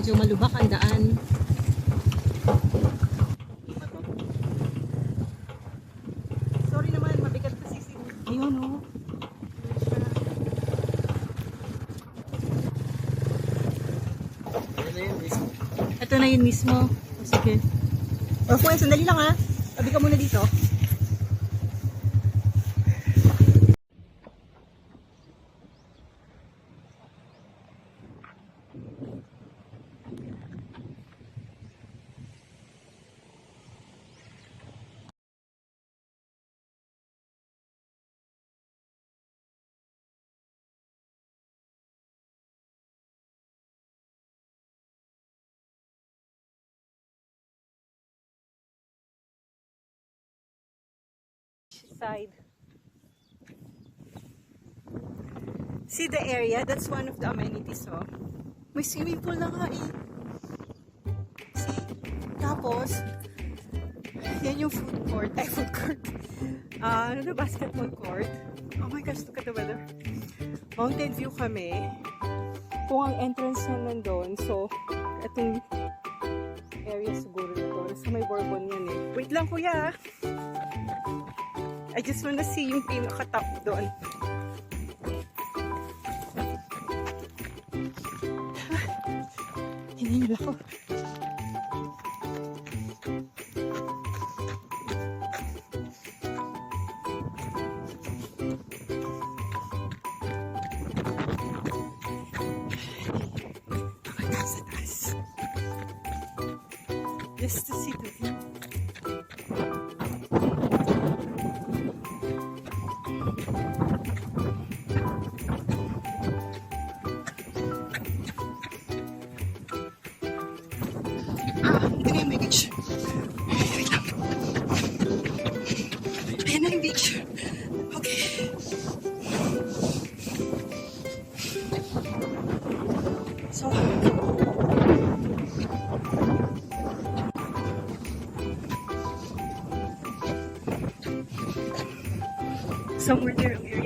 medyo malubak ang daan. Sorry naman, mabigat kasi si... Ayun o. Ito na yun mismo. O, sige. O, Fuel, sandali lang ha. Tabi ka muna dito. Side. See the area? That's one of the amenities, oh. May swimming pool na nga eh. See? Tapos, yan yung food court. Ay, food court. Ano na, basketball court. Oh my gosh, look at the weather. Mountain view kami. Kung ang entrance na nandun, so, itong area siguro na to. Nasa may Bourbon yan eh. Wait lang kuya. I just wanna see yung pinaka-top doon. Hiningal ako. Sa taas. Just to see the view. Ito na yung beach. Wait lang. Ayan na yung beach. Okay. So, somewhere there ang area.